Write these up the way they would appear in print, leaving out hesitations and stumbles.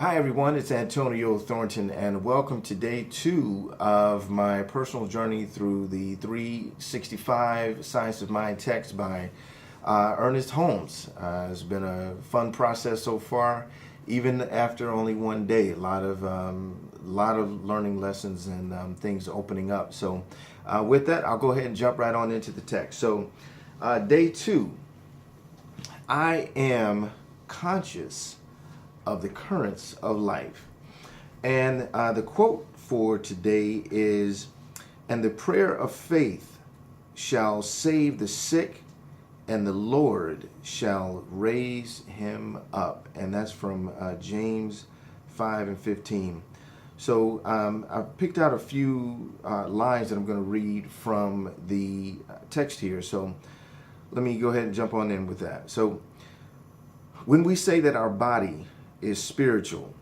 Hi everyone, it's Antonio Thornton and welcome to day 2 of my personal journey through the 365 Science of Mind text by Ernest Holmes. It's been a fun process so far, even after only one day. A lot of learning lessons and things opening up. So with that, I'll go ahead and jump right on into the text. So day 2, I am conscious of the currents of life. And the quote for today is, "And the prayer of faith shall save the sick, and the Lord shall raise him up." And that's from James 5 and 15. So I've picked out a few lines that I'm going to read from the text here. So let me go ahead and jump on in with that. So when we say that our body is spiritual,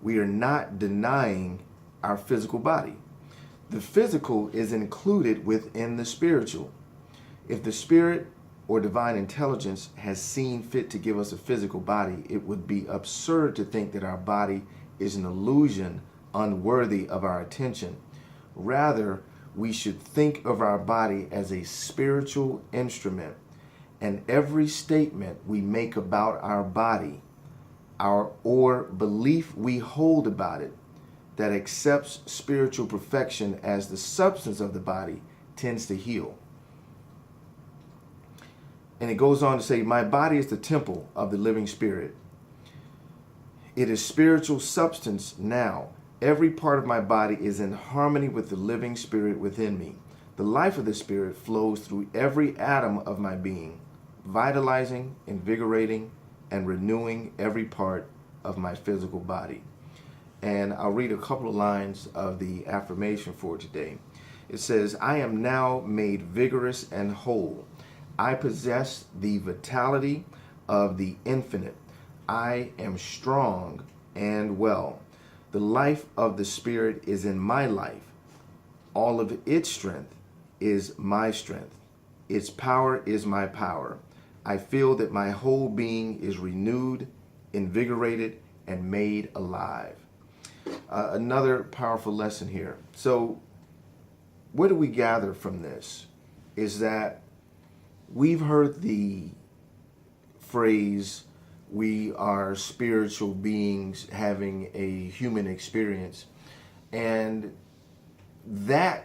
we are not denying our physical body. The physical is included within the spiritual. If the spirit or divine intelligence has seen fit to give us a physical body, it would be absurd to think that our body is an illusion unworthy of our attention. Rather, we should think of our body as a spiritual instrument, and every statement we make about our body, or belief we hold about it, that accepts spiritual perfection as the substance of the body, tends to heal. And it goes on to say, "My body is the temple of the living spirit. It is spiritual substance now. Every part of my body is in harmony with the living spirit within me. The life of the spirit flows through every atom of my being, vitalizing, invigorating, and renewing every part of my physical body." And I'll read a couple of lines of the affirmation for today. It says, "I am now made vigorous and whole. I possess the vitality of the infinite. I am strong and well. The life of the Spirit is in my life. All of its strength is my strength. Its power is my power. I feel that my whole being is renewed, invigorated, and made alive." Another powerful lesson here. So what do we gather from this is that we've heard the phrase, we are spiritual beings having a human experience. And that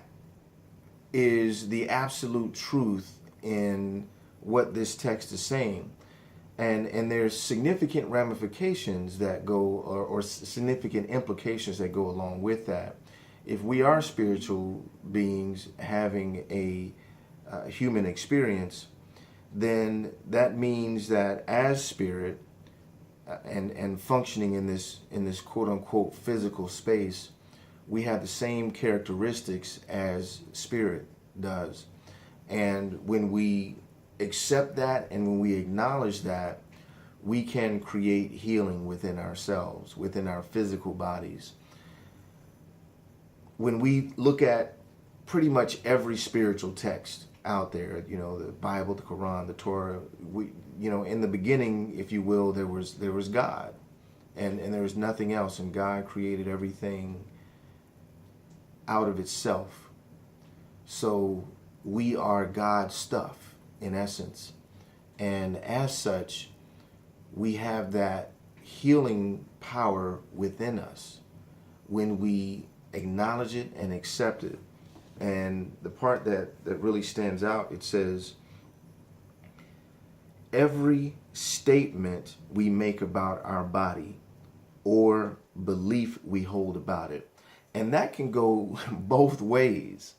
is the absolute truth in what this text is saying. And there's significant ramifications that go, or significant implications that go along with that. If we are spiritual beings having a human experience, then that means that as spirit and functioning in this quote unquote physical space, we have the same characteristics as spirit does. And when we accept that and when we acknowledge that, we can create healing within ourselves, within our physical bodies. When we look at pretty much every spiritual text out there, the Bible, the Quran, the Torah, in the beginning, if you will, there was God, and there was nothing else, and God created everything out of itself. So we are God's stuff, in essence. And as such, we have that healing power within us when we acknowledge it and accept it. And the part that really stands out, it says, "Every statement we make about our body or belief we hold about it." And that can go both ways.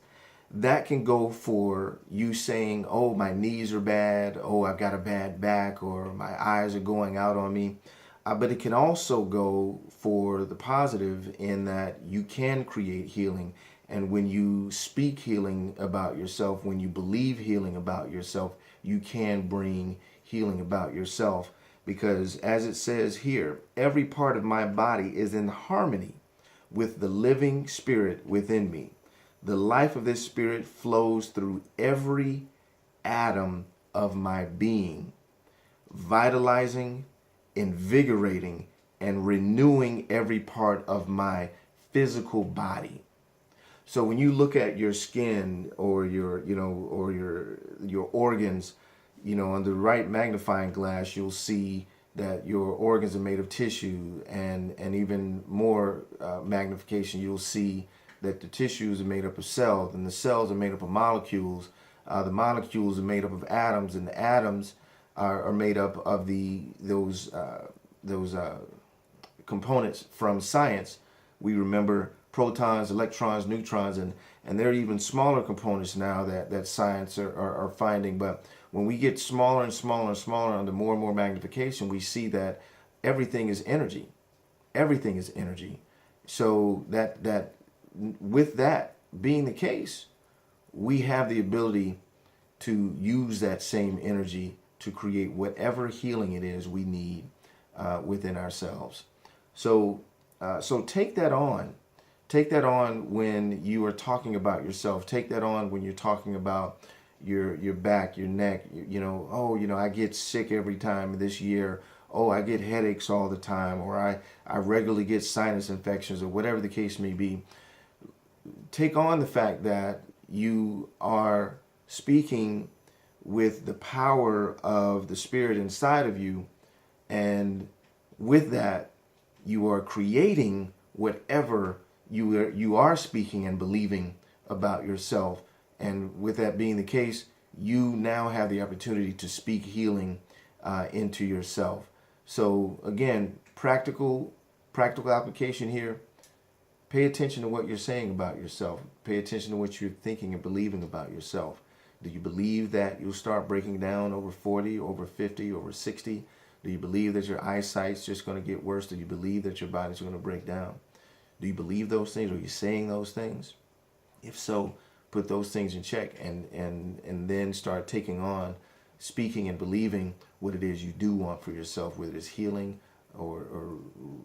That can go for you saying, "Oh, my knees are bad. Oh, I've got a bad back," or "My eyes are going out on me." But it can also go for the positive in that you can create healing. And when you speak healing about yourself, when you believe healing about yourself, you can bring healing about yourself. Because as it says here, every part of my body is in harmony with the living spirit within me. The life of this spirit flows through every atom of my being, vitalizing, invigorating, and renewing every part of my physical body. So when you look at your skin or your organs, on the right magnifying glass, you'll see that your organs are made of tissue, and even more magnification, you'll see that the tissues are made up of cells, and the cells are made up of molecules. The molecules are made up of atoms, and the atoms are made up of those components from science. We remember protons, electrons, neutrons, and there are even smaller components now that science are finding. But when we get smaller and smaller and smaller under more and more magnification, we see that everything is energy. Everything is energy. So that with that being the case, we have the ability to use that same energy to create whatever healing it is we need within ourselves. So take that on. Take that on when you are talking about yourself. Take that on when you're talking about your back, your neck. I get sick every time this year. Oh, I get headaches all the time, or I regularly get sinus infections, or whatever the case may be. Take on the fact that you are speaking with the power of the Spirit inside of you, and with that, you are creating whatever you are speaking and believing about yourself. And with that being the case, you now have the opportunity to speak healing into yourself. So again, practical application here. Pay attention to what you're saying about yourself. Pay attention to what you're thinking and believing about yourself. Do you believe that you'll start breaking down over 40, over 50, over 60? Do you believe that your eyesight's just going to get worse? Do you believe that your body's going to break down? Do you believe those things? Are you saying those things? If so, put those things in check and then start taking on speaking and believing what it is you do want for yourself, whether it's healing or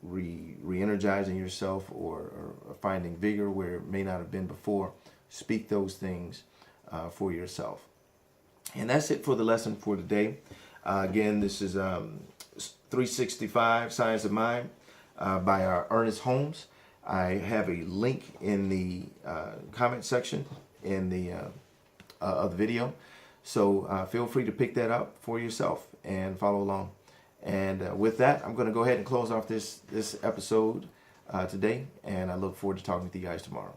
re-energizing yourself or finding vigor where it may not have been before. Speak those things for yourself. And that's it for the lesson for today. Again, this is 365 Science of Mind by Ernest Holmes. I have a link in the comment section in the of the video. So feel free to pick that up for yourself and follow along. And with that, I'm going to go ahead and close off this episode today. And I look forward to talking with you guys tomorrow.